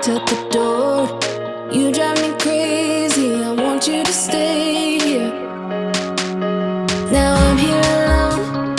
locked at the door. You drive me crazy, I want you to stay here. Now I'm here alone,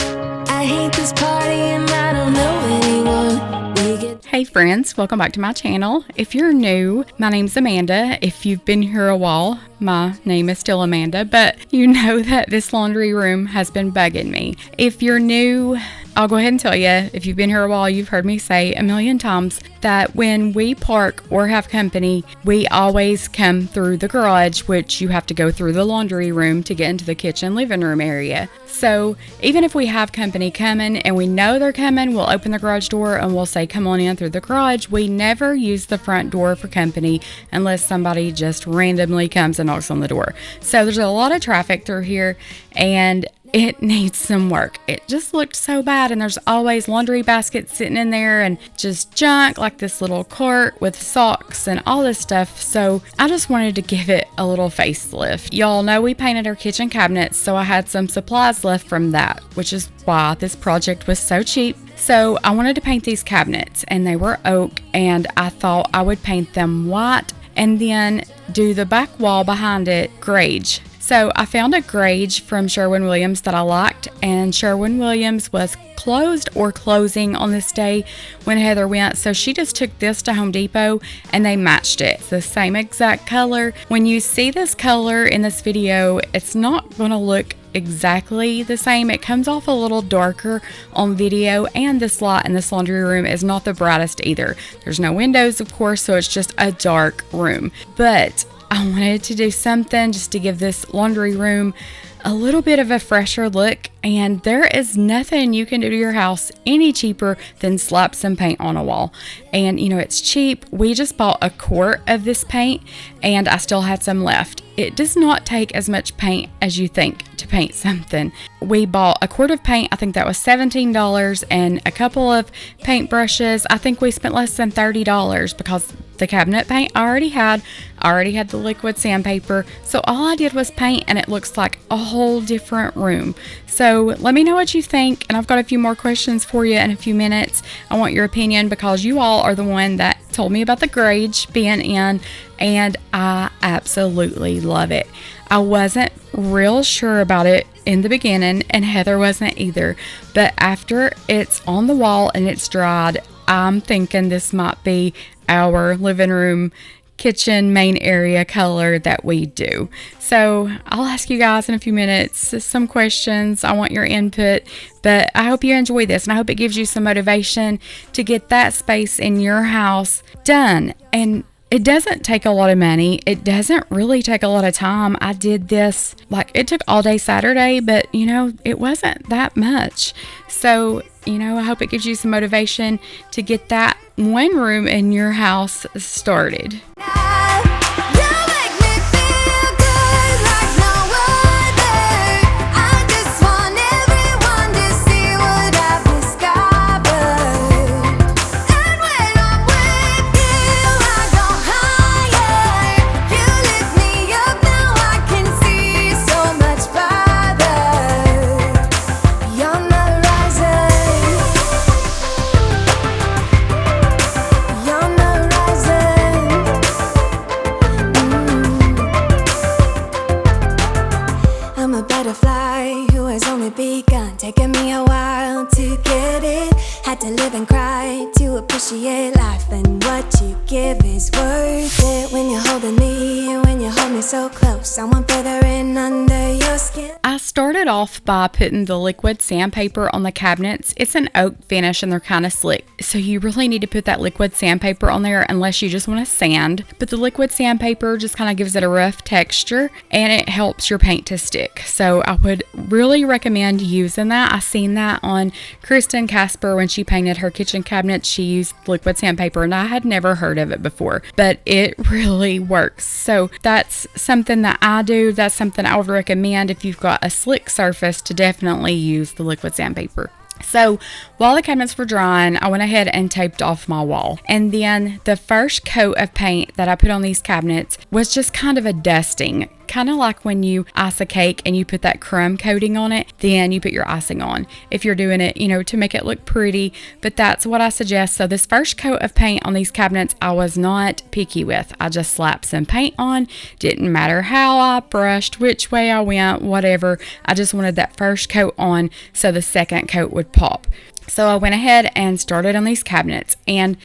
I hate this party and I don't know anyone. Hey friends, welcome back to my channel. If you're new, my name's Amanda. If you've been here a while, my name is still Amanda, but you know that this laundry room has been bugging me. If you're new, I'll go ahead and tell you, if you've been here a while, you've heard me say a million times that when we park or have company, we always come through the garage, which you have to go through the laundry room to get into the kitchen living room area. So even if we have company coming and we know they're coming, we'll open the garage door and we'll say, come on in through the garage. We never use the front door for company unless somebody just randomly comes and knocks on the door. So there's a lot of traffic through here and it needs some work. It just looked so bad, and there's always laundry baskets sitting in there and just junk, like this little cart with socks and all this stuff. So I just wanted to give it a little facelift. Y'all know we painted our kitchen cabinets, so I had some supplies left from that, which is why this project was so cheap. So I wanted to paint these cabinets, and they were oak, and I thought I would paint them white and then do the back wall behind it grage. So I found a grage from Sherwin-Williams that I liked, and Sherwin-Williams was closed or closing on this day when Heather went, so she just took this to Home Depot and they matched it. It's the same exact color. When you see this color in this video, it's not going to look exactly the same. It comes off a little darker on video, and this light in this laundry room is not the brightest either. There's no windows, of course, so it's just a dark room. But I wanted to do something just to give this laundry room a little bit of a fresher look, and there is nothing you can do to your house any cheaper than slap some paint on a wall. And you know, it's cheap. We just bought a quart of this paint and I still had some left. It does not take as much paint as you think to paint something. We bought a quart of paint, I think that was $17, and a couple of paint brushes. I think we spent less than $30 because the cabinet paint I already had the liquid sandpaper. So all I did was paint, and it looks like a whole different room. So let me know what you think, and I've got a few more questions for you in a few minutes. I want your opinion because you all are the one that told me about the grage being in, and I absolutely love it. I wasn't real sure about it in the beginning, and Heather wasn't either, but after it's on the wall and it's dried, I'm thinking this might be our living room kitchen main area color that we do. So I'll ask you guys in a few minutes some questions. I want your input, but I hope you enjoy this, and I hope it gives you some motivation to get that space in your house done. And it doesn't take a lot of money. It doesn't really take a lot of time. I did this, like, it took all day Saturday, but you know, it wasn't that much. So, you know, I hope it gives you some motivation to get that one room in your house started. Taking me a while to get it. Had to live and cry to appreciate life, and what you give is worth it. When you're holding me, when you hold me so close, I want further in under your skin. I started off by putting the liquid sandpaper on the cabinets. It's an oak finish and they're kind of slick, so you really need to put that liquid sandpaper on there unless you just want to sand. But the liquid sandpaper just kind of gives it a rough texture and it helps your paint to stick. So I would really recommend using that. I seen that on Kristen Casper when she painted her kitchen cabinet. She used liquid sandpaper and I had never heard of it before, but it really works. So that's something that I do. That's something I would recommend if you've got a slick surface, to definitely use the liquid sandpaper. So while the cabinets were drying, I went ahead and taped off my wall. And then the first coat of paint that I put on these cabinets was just kind of a dusting. Kind of like when you ice a cake and you put that crumb coating on it, then you put your icing on. If you're doing it, to make it look pretty, but that's what I suggest. So this first coat of paint on these cabinets, I was not picky with. I just slapped some paint on. Didn't matter how I brushed, which way I went, whatever. I just wanted that first coat on so the second coat would pop. So I went ahead and started on these cabinets. And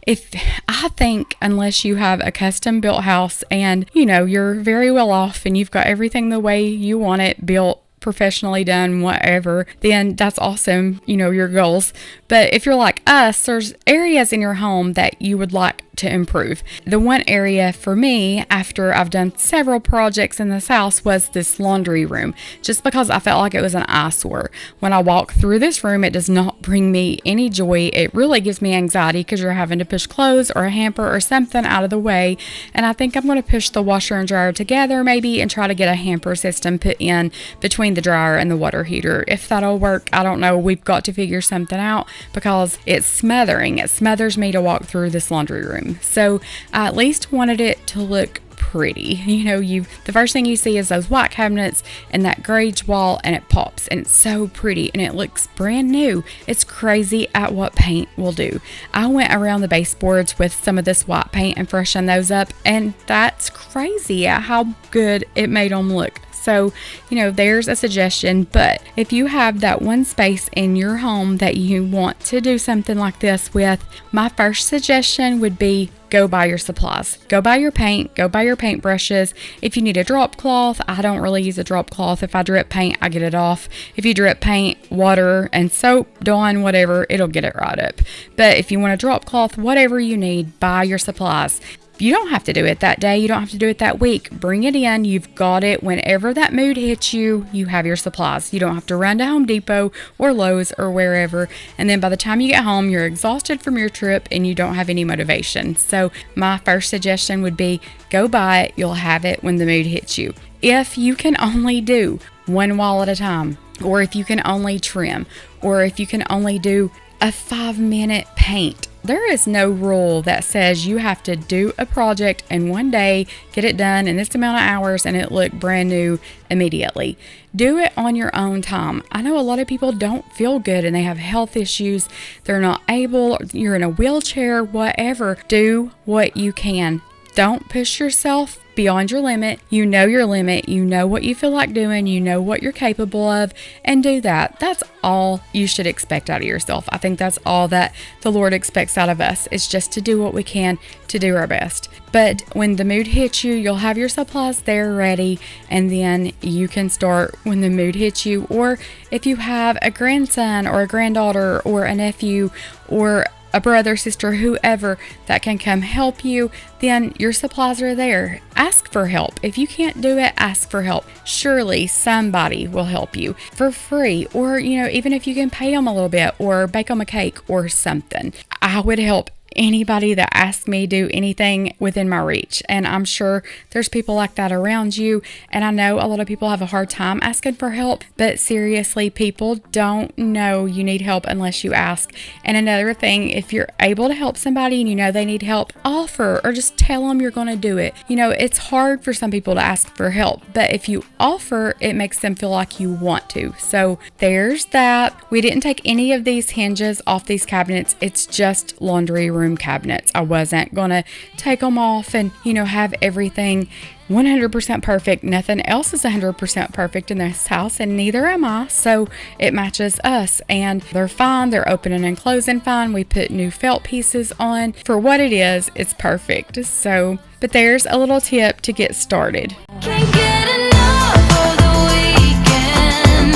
I think unless you have a custom built house and, you're very well off and you've got everything the way you want it built, professionally done, whatever, then that's awesome, your goals. But if you're like us, there's areas in your home that you would like to improve. The one area for me, after I've done several projects in this house, was this laundry room, just because I felt like it was an eyesore. When I walk through this room, it does not bring me any joy. It really gives me anxiety because you're having to push clothes or a hamper or something out of the way. And I think I'm going to push the washer and dryer together maybe and try to get a hamper system put in between the dryer and the water heater. If that'll work, I don't know. We've got to figure something out because it's smothering. It smothers me to walk through this laundry room. So I at least wanted it to look pretty. The first thing you see is those white cabinets and that grage wall, and it pops and it's so pretty and it looks brand new. It's crazy at what paint will do. I went around the baseboards with some of this white paint and freshened those up, and that's crazy at how good it made them look. So, there's a suggestion. But if you have that one space in your home that you want to do something like this with, my first suggestion would be go buy your supplies. Go buy your paint. Go buy your paint brushes. If you need a drop cloth, I don't really use a drop cloth. If I drip paint, I get it off. If you drip paint, water, and soap, Dawn, whatever, it'll get it right up. But if you want a drop cloth, whatever you need, buy your supplies. You don't have to do it that day. You don't have to do it that week. Bring it in. You've got it. Whenever that mood hits you, you have your supplies. You don't have to run to Home Depot or Lowe's or wherever. And then by the time you get home, you're exhausted from your trip and you don't have any motivation. So my first suggestion would be go buy it. You'll have it when the mood hits you. If you can only do one wall at a time, or if you can only trim, or if you can only do a 5-minute paint, there is no rule that says you have to do a project in one day, get it done in this amount of hours, and it look brand new immediately. Do it on your own time. I know a lot of people don't feel good and they have health issues. They're not able, you're in a wheelchair, whatever. Do what you can. Don't push yourself beyond your limit. You know your limit. You know what you feel like doing. You know what you're capable of, and do that. That's all you should expect out of yourself. I think that's all that the Lord expects out of us, is just to do what we can to do our best. But when the mood hits you, you'll have your supplies there ready, and then you can start when the mood hits you. Or if you have a grandson or a granddaughter or a nephew or a brother, sister, whoever that can come help you, then your supplies are there. Ask for help. If you can't do it, ask for help. Surely somebody will help you for free, or, even if you can pay them a little bit or bake them a cake or something. I would help anybody that asks me do anything within my reach. And I'm sure there's people like that around you. And I know a lot of people have a hard time asking for help, but seriously, people don't know you need help unless you ask. And another thing, if you're able to help somebody and you know they need help, offer, or just tell them you're going to do it. It's hard for some people to ask for help, but if you offer, it makes them feel like you want to. So there's that. We didn't take any of these hinges off these cabinets. It's just laundry room cabinets. I wasn't gonna take them off and have everything 100% perfect. Nothing else is 100% perfect in this house, and neither am I, so it matches us, and they're fine. They're opening and closing fine. We put new felt pieces on. For what it is, it's perfect. So, but there's a little tip to get started. Can't get enough of the weekend.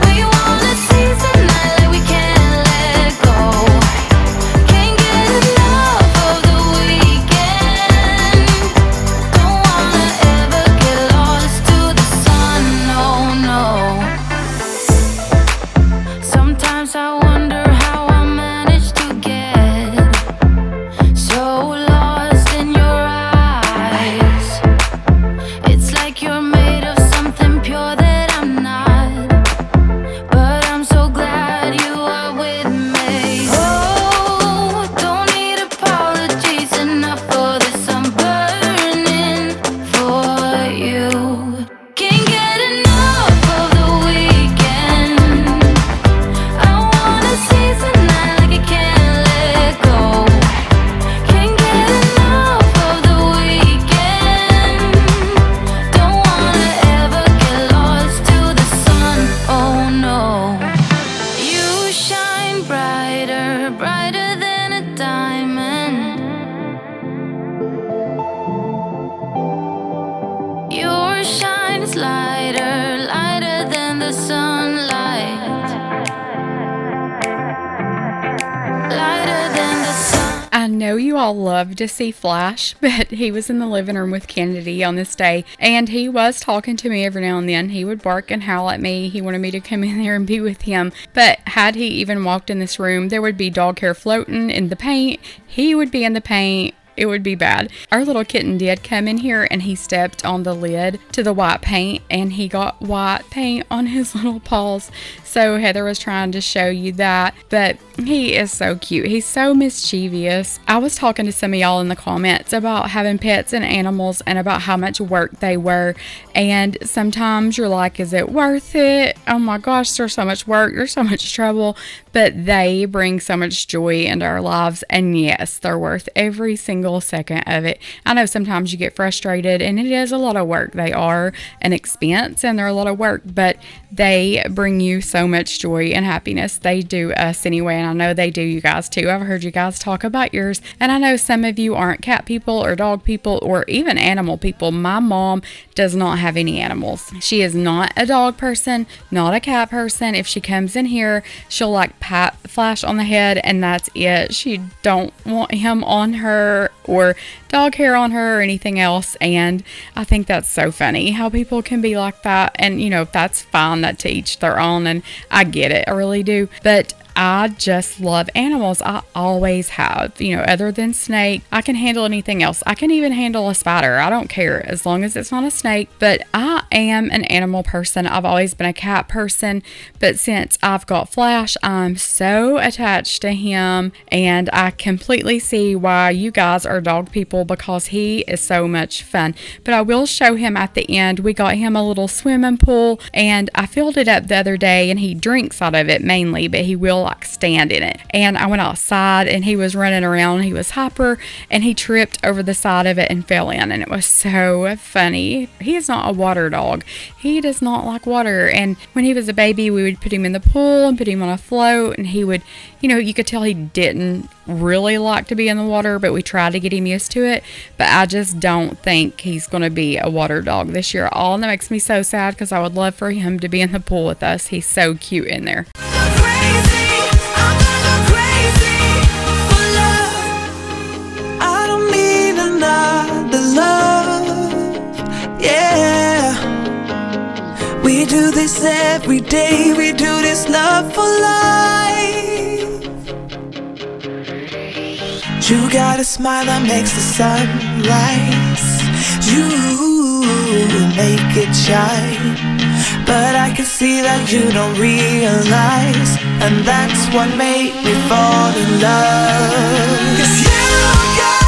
We wanna seize the night like we can't let go. Can't get enough of the weekend. Don't wanna ever get lost to the sun, no, no. Sometimes I wonder how I managed to get so lost in your eyes. It's like you're made of something pure that I'm not, but I'm so glad you lighter, lighter than the sunlight. Lighter than the sun. I know you all love to see Flash, but he was in the living room with Kennedy on this day, and he was talking to me every now and then. He would bark and howl at me. He wanted me to come in there and be with him. But had he even walked in this room, there would be dog hair floating in the paint. He would be in the paint. It would be bad. Our little kitten did come in here and he stepped on the lid to the white paint and he got white paint on his little paws. So Heather was trying to show you that, but he is so cute. He's so mischievous. I was talking to some of y'all in the comments about having pets and animals and about how much work they were. And sometimes you're like, is it worth it? Oh my gosh, there's so much work. There's so much trouble. But they bring so much joy into our lives. And yes, they're worth every single second of it. I know sometimes you get frustrated and it is a lot of work. They are an expense and they're a lot of work, but they bring you so much joy and happiness. They do us anyway, and I know they do you guys too. I've heard you guys talk about yours, and I know some of you aren't cat people or dog people or even animal people. My mom does not have any animals. She is not a dog person, not a cat person. If she comes in here, she'll like pat Flash on the head and that's it. She don't want him on her or dog hair on her or anything else. And I think that's so funny how people can be like that. And you know, that's fine, that to each their own, and I get it, I really do. But I just love animals. I always have, you know, other than snake. I can handle anything else. I can even handle a spider. I don't care as long as it's not a snake. But I am an animal person. I've always been a cat person. But since I've got Flash, I'm so attached to him. And I completely see why you guys are dog people, because he is so much fun. But I will show him at the end. We got him a little swimming pool and I filled it up the other day, and he drinks out of it mainly, but he will like stand in it. And I went outside and he was running around. He was hyper and he tripped over the side of it and fell in, and it was so funny. He is not a water dog. He does not like water. And when he was a baby, we would put him in the pool and put him on a float, and he would, you know, you could tell he didn't really like to be in the water, but we tried to get him used to it. But I just don't think he's going to be a water dog this year at all, and that makes me so sad because I would love for him to be in the pool with us. He's so cute in there. We do this every day, we do this love for life. You got a smile that makes the sun rise. You make it shine. But I can see that you don't realize, and that's what made me fall in love. 'Cause you got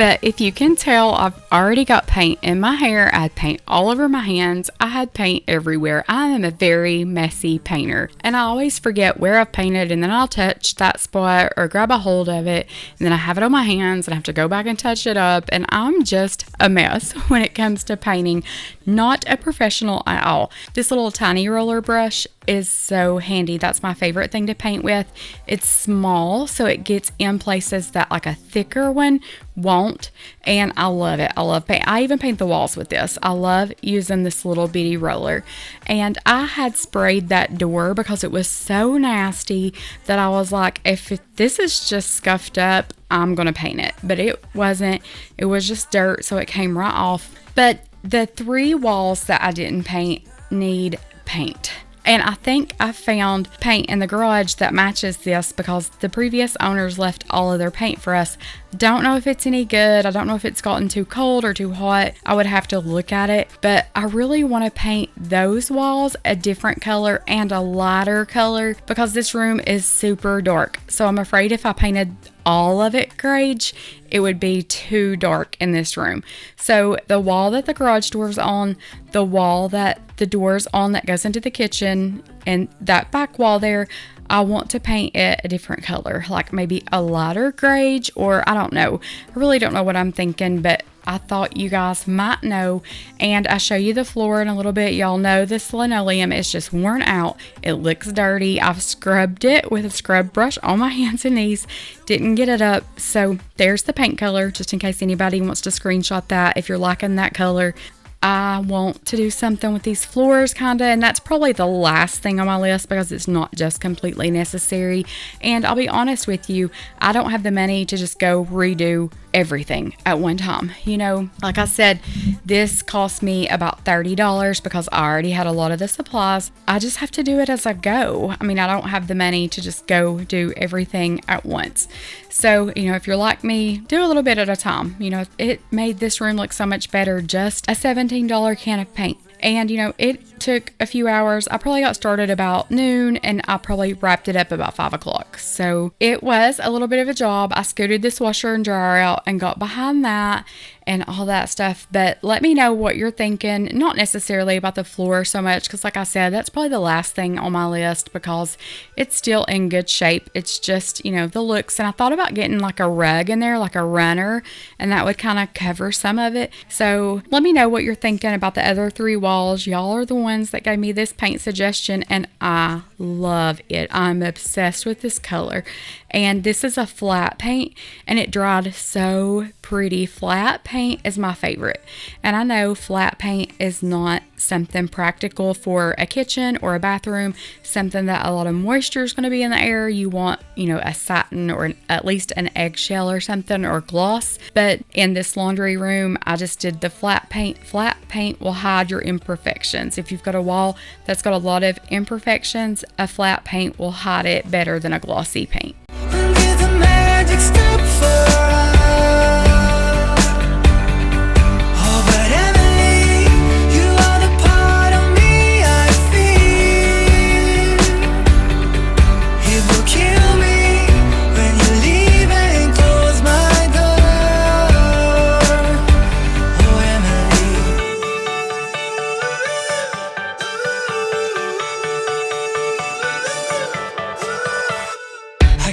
But if you can tell, I've already got paint in my hair. I had paint all over my hands. I had paint everywhere. I am a very messy painter, and I always forget where I've painted, and then I'll touch that spot or grab a hold of it, and then I have it on my hands and I have to go back and touch it up, and I'm just a mess when it comes to painting. Not a professional at all. This little tiny roller brush is so handy. That's my favorite thing to paint with. It's small, so it gets in places that like a thicker one won't, and I love it. I love paint. I even paint the walls with this. I love using this little bitty roller. And I had sprayed that door because it was so nasty that I was like, if this is just scuffed up, I'm gonna paint it. But it wasn't. It was just dirt, so it came right off. But the 3 walls that I didn't paint need paint. And I think I found paint in the garage that matches this because the previous owners left all of their paint for us. Don't know if it's any good. I don't know if it's gotten too cold or too hot. I would have to look at it. But I really want to paint those walls a different color and a lighter color because this room is super dark. So I'm afraid if I painted all of it grage, it would be too dark in this room. So the wall that the garage door's on, the wall that the door's on that goes into the kitchen, and that back wall there, I want to paint it a different color, like maybe a lighter grage, or I don't know. I really don't know what I'm thinking, but I thought you guys might know. And I show you the floor in a little bit. Y'all know this linoleum is just worn out. It looks dirty. I've scrubbed it with a scrub brush on my hands and knees. Didn't get it up. So there's the paint color, just in case anybody wants to screenshot that if you're liking that color. I want to do something with these floors kinda, and that's probably the last thing on my list because it's not just completely necessary. And I'll be honest with you, I don't have the money to just go redo everything at one time. You know, like I said, this cost me about $30 because I already had a lot of the supplies. I just have to do it as I go. I mean, I don't have the money to just go do everything at once. So, you know, if you're like me, do a little bit at a time. You know, it made this room look so much better, just a $17 can of paint. And, you know, it took a few hours. I probably got started about noon and I probably wrapped it up about 5 o'clock. So it was a little bit of a job. I scooted this washer and dryer out and got behind that and all that stuff. But let me know what you're thinking. Not necessarily about the floor so much because, like I said, that's probably the last thing on my list because it's still in good shape. It's just, you know, the looks. And I thought about getting like a rug in there, like a runner, and that would kind of cover some of it. So let me know what you're thinking about the other 3 walls. Y'all are the ones that gave me this paint suggestion and I love it. I'm obsessed with this color. And this is a flat paint and it dried so pretty. Flat paint is my favorite. And I know flat paint is not something practical for a kitchen or a bathroom, something that a lot of moisture is going to be in the air. You want, you know, a satin or at least an eggshell or something or gloss. But in this laundry room, I just did the flat paint. Flat paint will hide your imperfections. If you've got a wall that's got a lot of imperfections, a flat paint will hide it better than a glossy paint.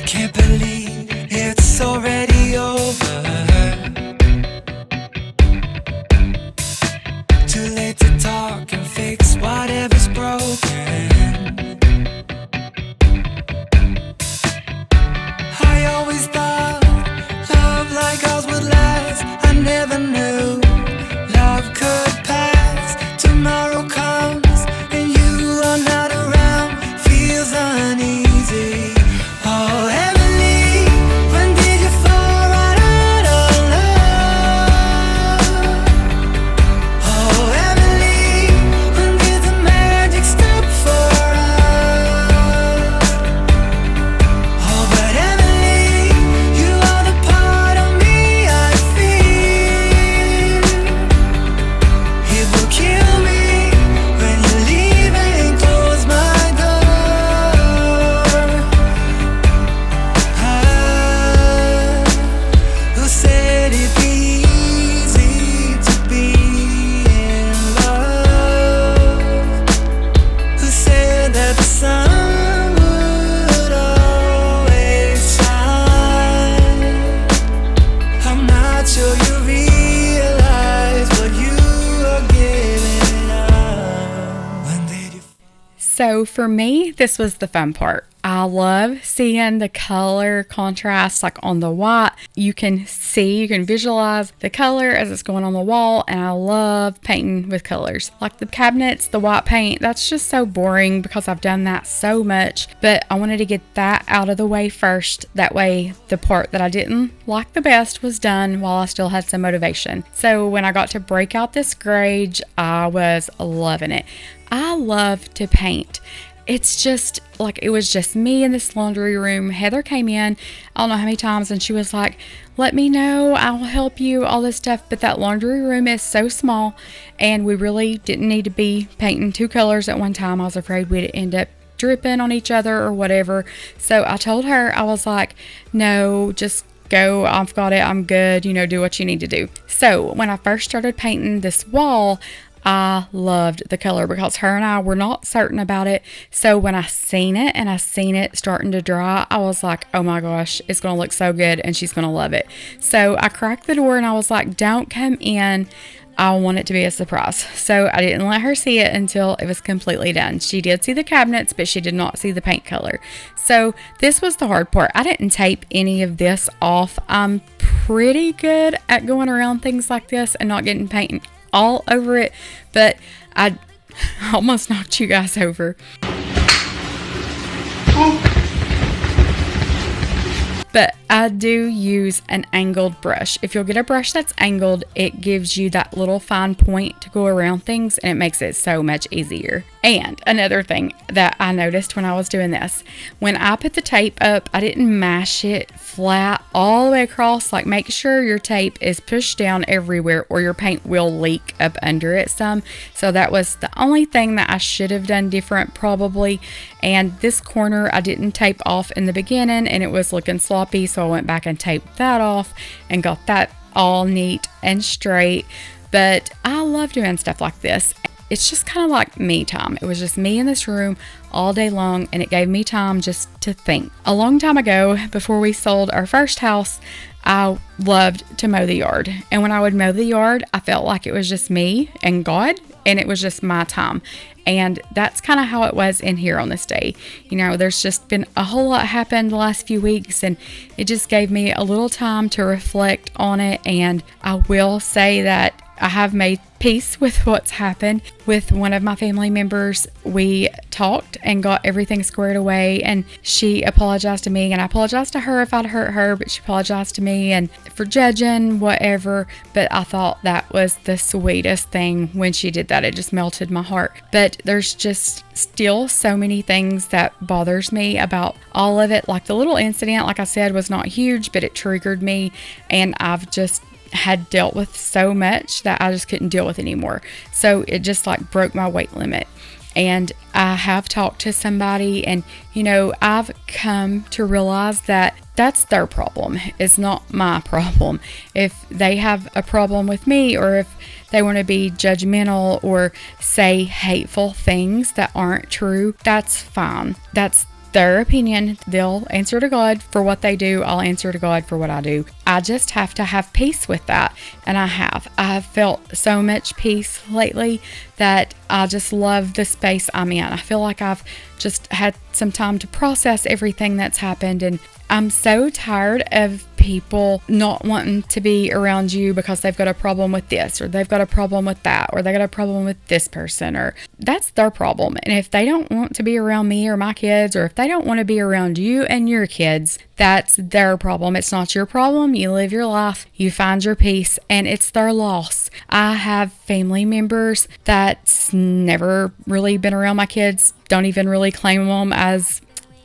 Can't believe it's already over. Too late to talk and fix whatever's broken. I always thought love like ours would last. I never knew love could pass. Tomorrow comes and you are not around. Feels uneasy. Oh, Emily, when did you fall right out of love? Oh, Emily, when did the magic stop for us? Oh, but Emily, you are the part of me I feel. It will kill me when you leave and close my door. Who said it'd be easy to be in love? Who said that the sun would always shine? I'm not sure you realize what you are giving up. When did you So for me, this was the fun part. I love seeing the color contrast like on the white. You can visualize the color as it's going on the wall, and I love painting with colors. Like the cabinets, the white paint, that's just so boring because I've done that so much, but I wanted to get that out of the way first. That way the part that I didn't like the best was done while I still had some motivation. So when I got to break out this grage, I was loving it. I love to paint. It's just like, it was just me in this laundry room. Heather came in, I don't know how many times, and she was like, let me know, I'll help you, all this stuff. But that laundry room is so small and we really didn't need to be painting 2 colors at one time. I was afraid we'd end up dripping on each other or whatever. So I told her, I was like, no, just go, I've got it, I'm good, you know, do what you need to do. So when I first started painting this wall, I loved the color because her and I were not certain about it. So when I seen it starting to dry, I was like, oh my gosh, it's going to look so good and she's going to love it. So I cracked the door and I was like, don't come in. I want it to be a surprise. So I didn't let her see it until it was completely done. She did see the cabinets, but she did not see the paint color. So this was the hard part. I didn't tape any of this off. I'm pretty good at going around things like this and not getting paint all over it, but I almost knocked you guys over. But I do use an angled brush. If you'll get a brush that's angled, it gives you that little fine point to go around things and it makes it so much easier. And another thing that I noticed when I was doing this, when I put the tape up, I didn't mash it flat all the way across. Like, make sure your tape is pushed down everywhere or your paint will leak up under it some. So that was the only thing that I should have done different probably. And this corner I didn't tape off in the beginning and it was looking sloppy, so I went back and taped that off and got that all neat and straight. But I love doing stuff like this. It's just kind of like me time. It was just me in this room all day long and it gave me time just to think. A long time ago, before we sold our first house, I loved to mow the yard. And when I would mow the yard, I felt like it was just me and God and it was just my time. And that's kind of how it was in here on this day. You know, there's just been a whole lot happened the last few weeks and it just gave me a little time to reflect on it. And I will say that I have made peace with what's happened. With one of my family members, we talked and got everything squared away and she apologized to me and I apologized to her if I'd hurt her, but she apologized to me and for judging, whatever. But I thought that was the sweetest thing when she did that. It just melted my heart. But there's just still so many things that bothers me about all of it. Like the little incident, like I said, was not huge, but it triggered me and I've just had dealt with so much that I just couldn't deal with anymore. So it just like broke my weight limit. And I have talked to somebody and, you know, I've come to realize that that's their problem. It's not my problem. If they have a problem with me or if they want to be judgmental or say hateful things that aren't true, that's fine. That's their opinion. They'll answer to God for what they do. I'll answer to God for what I do. I just have to have peace with that. And I have felt so much peace lately that I just love the space I'm in. I feel like I've just had some time to process everything that's happened. And I'm so tired of people not wanting to be around you because they've got a problem with this or they've got a problem with that or they got a problem with this person, or that's their problem. And if they don't want to be around me or my kids, or if they don't want to be around you and your kids, that's their problem. It's not your problem. You live your life, you find your peace, and it's their loss. I have family members that's never really been around my kids, don't even really claim them as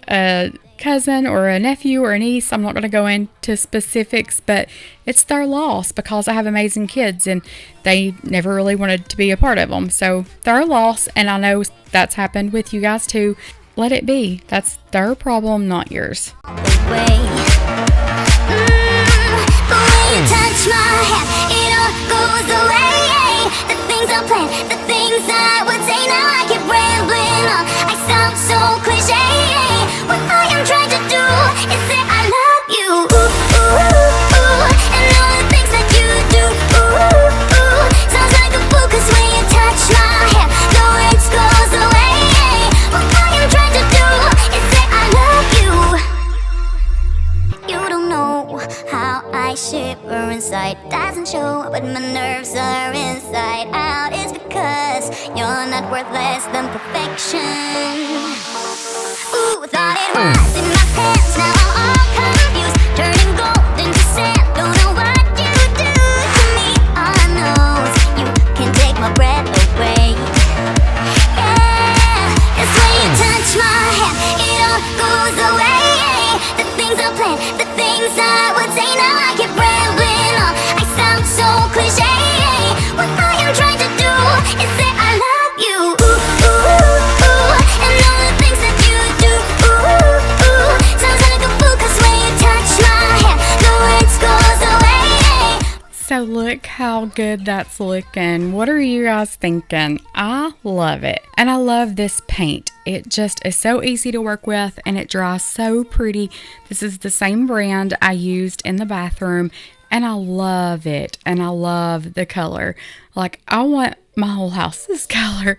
a cousin or a nephew or a niece. I'm not going to go into specifics, but it's their loss because I have amazing kids and they never really wanted to be a part of them. So their loss, and I know that's happened with you guys too. Let it be. That's their problem, not yours. The way you touch my hand, it all goes away. The things I planned, the things I would say, now I keep rambling on. I sound so cliche. What I am trying to do is say I love you. Ooh, ooh, ooh, and all the things that you do. Ooh, ooh, sounds like a fool, 'cause when you touch my hand, the words goes away. What I am trying to do is say I love you. You don't know how I shiver inside. Doesn't show, but my nerves are inside out. It's because you're not worth less than perfection. Ooh, thought it was in my hands, now I'm all confused. Turning gold into sand, don't know what you do to me. All I know is you can take my breath away. Yeah, 'cause when you touch my hand, it all goes away. The things I planned, the things I would say, now I keep rambling on. I sound so cliche. What I am trying to do is say I love you. Ooh, ooh, ooh, and all the things that you do. Ooh, ooh, sounds like a fool. look how good that's looking. What are you guys thinking? I love it. And I love this paint. It just is so easy to work with and it dries so pretty. This is the same brand I used in the bathroom and I love it. And I love the color. Like, I want my whole house this color.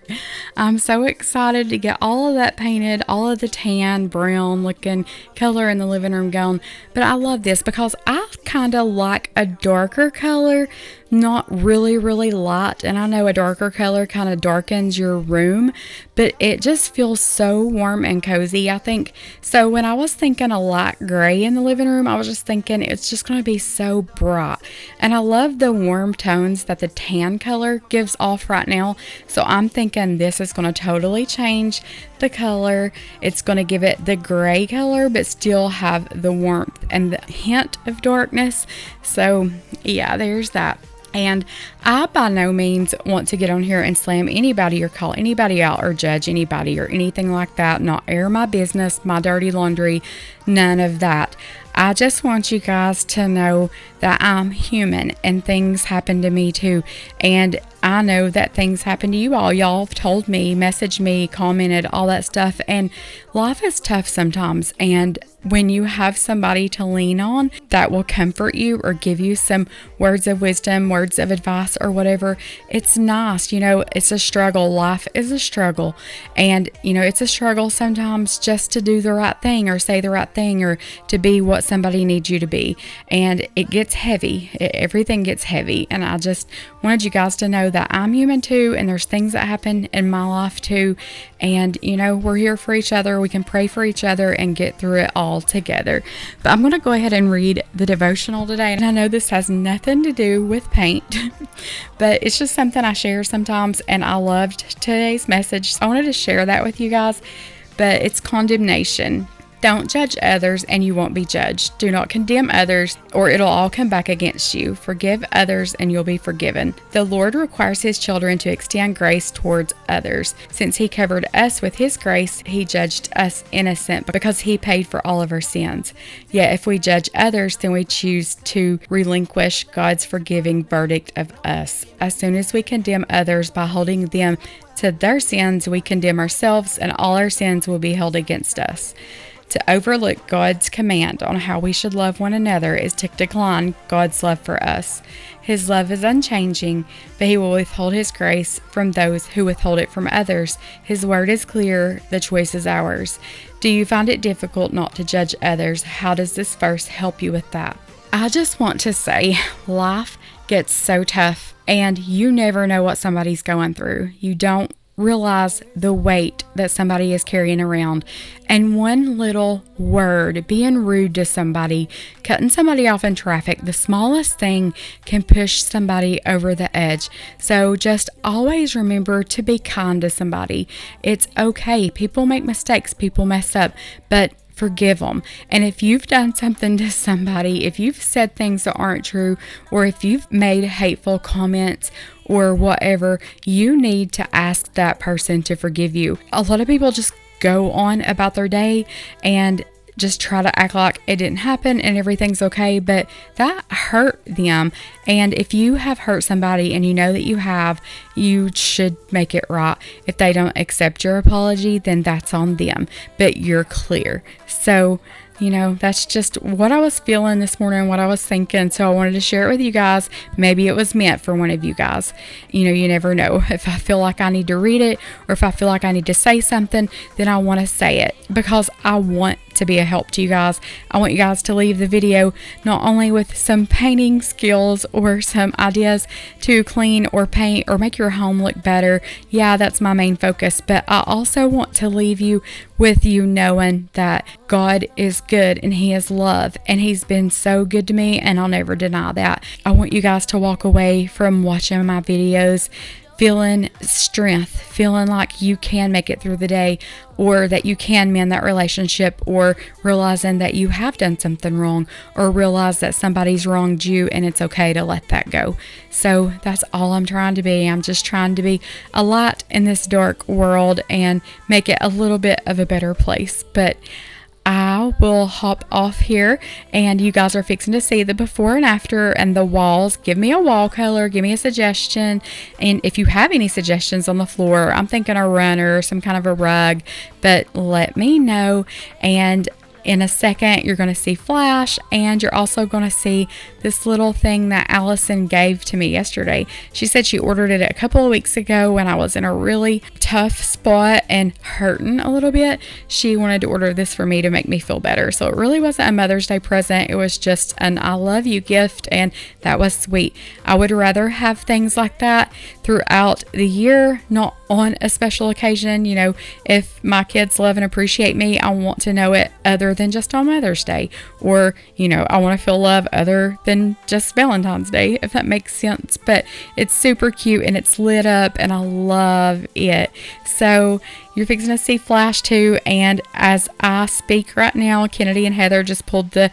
I'm so excited to get all of that painted, all of the tan, brown looking color in the living room gone. But I love this because I kind of like a darker color, not really light. And I know a darker color kind of darkens your room, but it just feels so warm and cozy, I think. So when I was thinking a light gray in the living room, I was just thinking it's just going to be so bright. And I love the warm tones that the tan color gives off right now. So I'm thinking this is going to totally change the color. It's going to give it the gray color, but still have the warmth and the hint of darkness. So yeah, there's that. And I by no means want to get on here and slam anybody or call anybody out or judge anybody or anything like that. Not air my business, my dirty laundry, none of that. I just want you guys to know that I'm human and things happen to me too. And I know that things happen to you all. Y'all have told me, messaged me, commented, all that stuff. And life is tough sometimes. And when you have somebody to lean on that will comfort you or give you some words of wisdom, words of advice or whatever, it's nice. You know, it's a struggle. Life is a struggle. And, you know, it's a struggle sometimes just to do the right thing or say the right thing or to be what somebody needs you to be. And it gets heavy. Everything gets heavy. And I just wanted you guys to know that I'm human too. And there's things that happen in my life too. And, you know, we're here for each other. We can pray for each other and get through it all together. But I'm going to go ahead and read the devotional today. And I know this has nothing to do with paint, but it's just something I share sometimes. And I loved today's message. So I wanted to share that with you guys. But it's condemnation. Don't judge others and you won't be judged. Do not condemn others or it'll all come back against you. Forgive others and you'll be forgiven. The Lord requires his children to extend grace towards others. Since he covered us with his grace, he judged us innocent because he paid for all of our sins. Yet if we judge others, then we choose to relinquish God's forgiving verdict of us. As soon as we condemn others by holding them to their sins, we condemn ourselves and all our sins will be held against us. To overlook God's command on how we should love one another is to decline God's love for us. His love is unchanging, but he will withhold his grace from those who withhold it from others. His word is clear, the choice is ours. Do you find it difficult not to judge others? How does this verse help you with that? I just want to say, life gets so tough, and you never know what somebody's going through. You don't realize the weight that somebody is carrying around, and one little word, being rude to somebody, cutting somebody off in traffic, the smallest thing can push somebody over the edge. So just always remember to be kind to somebody. It's okay. People make mistakes, people mess up, but forgive them. And if you've done something to somebody, if you've said things that aren't true, or if you've made hateful comments or whatever, you need to ask that person to forgive you. A lot of people just go on about their day and just try to act like it didn't happen and everything's okay, but that hurt them. And if you have hurt somebody and you know that you have, you should make it right. If they don't accept your apology, then that's on them, but you're clear. So, you know, that's just what I was feeling this morning, what I was thinking. So I wanted to share it with you guys. Maybe it was meant for one of you guys. You know, you never know. If I feel like I need to read it or if I feel like I need to say something, then I want to say it because I want to be a help to you guys. I want you guys to leave the video not only with some painting skills or some ideas to clean or paint or make your home look better. Yeah, that's my main focus, but I also want to leave you with you knowing that God is good and he is love and he's been so good to me, and I'll never deny that. I want you guys to walk away from watching my videos feeling strength, feeling like you can make it through the day, or that you can mend that relationship, or realizing that you have done something wrong, or realize that somebody's wronged you and it's okay to let that go. So that's all I'm trying to be. I'm just trying to be a light in this dark world and make it a little bit of a better place. But I will hop off here, and you guys are fixing to see the before and after and the walls. Give me a wall color, give me a suggestion, and if you have any suggestions on the floor, I'm thinking a runner, some kind of a rug, but let me know. And in a second, you're going to see Flash, and you're also going to see this little thing that Allison gave to me yesterday. She said she ordered it a couple of weeks ago when I was in a really tough spot and hurting a little bit. She wanted to order this for me to make me feel better. So it really wasn't a Mother's Day present. It was just an I love you gift, and that was sweet. I would rather have things like that throughout the year, not on a special occasion. You know, if my kids love and appreciate me, I want to know it other than just on Mother's Day, or you know, I want to feel love other than just Valentine's Day, if that makes sense. But it's super cute and it's lit up and I love it. So you're fixing to see Flash too, and as I speak right now, Kennedy and Heather just pulled the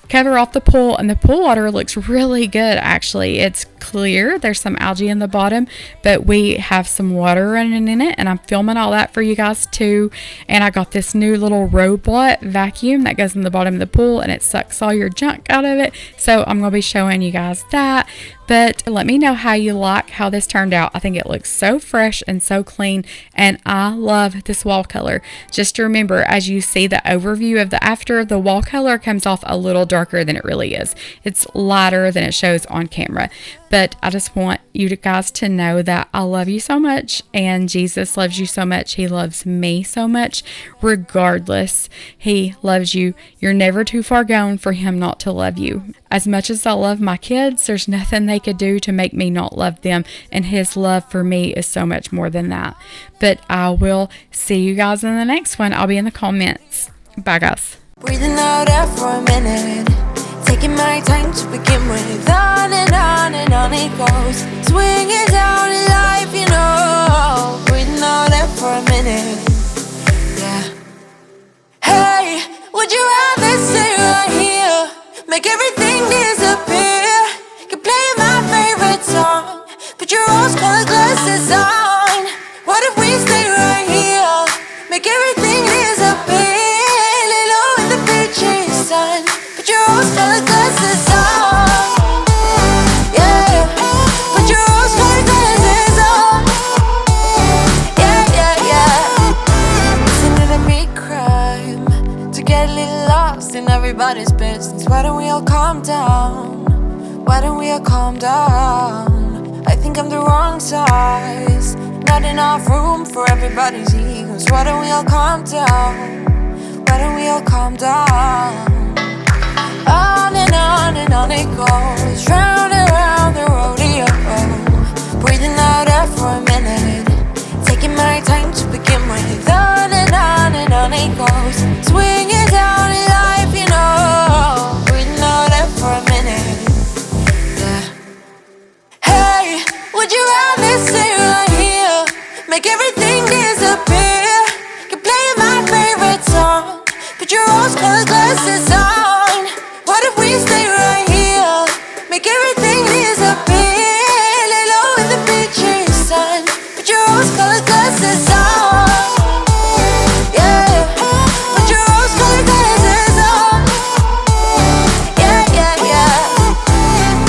cover off the pool, and the pool water looks really good. Actually, it's clear. There's some algae in the bottom, but we have some water running in it, and I'm filming all that for you guys too. And I got this new little robot vacuum that goes in the bottom of the pool, and it sucks all your junk out of it. So I'm going to be showing you guys that. But let me know how you like how this turned out. I think it looks so fresh and so clean, and I love this wall color. Just remember, as you see the overview of the after, the wall color comes off a little darker than it really is. It's lighter than it shows on camera. But I just want you guys to know that I love you so much, and Jesus loves you so much. He loves me so much. Regardless, He loves you. You're never too far gone for Him not to love you. As much as I love my kids, there's nothing they could do to make me not love them, and His love for me is so much more than that. But I will see you guys in the next one. I'll be in the comments. Bye, guys. Breathing out air for a minute, taking my time to begin with. On and on it goes, swinging down in life, you know. Breathing out air for a minute, yeah. Hey, would you rather stay right here, make everything disappear? Keep playing my favorite song, put your rose-colored glasses on. What if we stay right here, make everything disappear? Lay low in the beaches, sun, put your rose-colored glasses on. Yeah, put your rose-colored glasses on. Yeah. Listening to me crime, to get a little lost in everybody's business. Why don't we all calm down? Why don't we all calm down? I think I'm the wrong size, not enough room for everybody's egos. Why don't we all calm down? Why don't we all calm down? On and on it goes, round and round the rodeo. Breathing out air for a minute, taking my time to begin with. On and on it goes, swinging down in life, you know. Breathing out air for a minute, yeah. Hey, would you rather stay right here, make everything disappear? Keep playing my favorite song, put your rose-colored glasses on. What if we stay right here, make everything disappear? Lay low in the beaches, sun, put your rose-colored glasses on. Yeah, put your rose-colored glasses on. Yeah.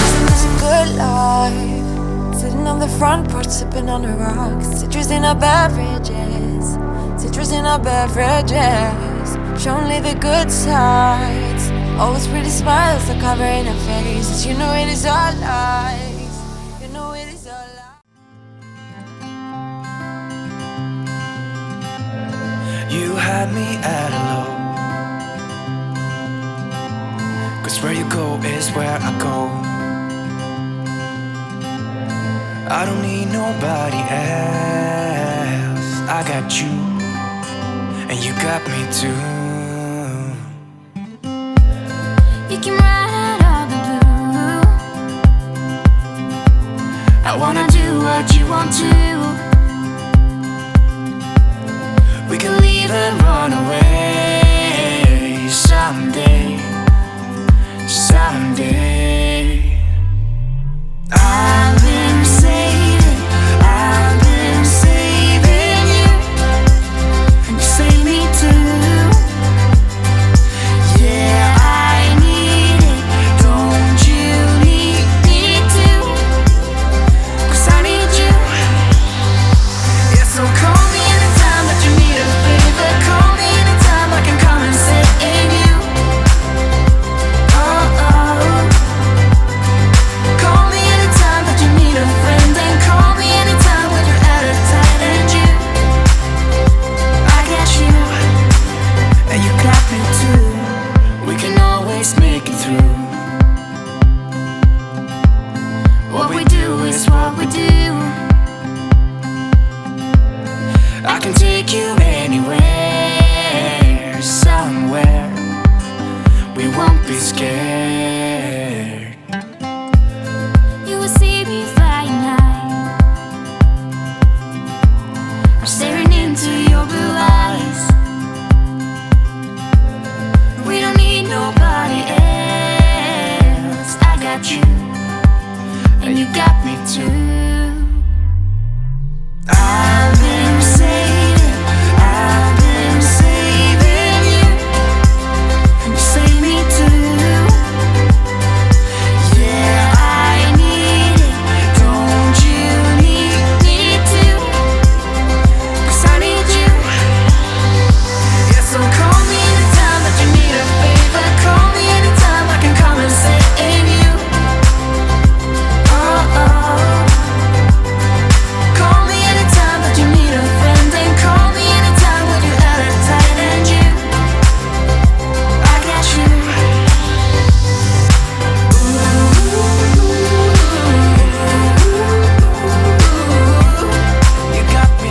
Isn't this a good life? Sitting on the front porch, sipping on the rocks. Citrus in our beverages, citrus in our beverages. Show only the good sides, always pretty smiles are covering her faces. You know it is all lies, you know it is all lies. You had me at hello, 'cause where you go is where I go. I don't need nobody else, I got you, and you got me too. You can ride all the blue, I wanna do what you want to. We can leave and run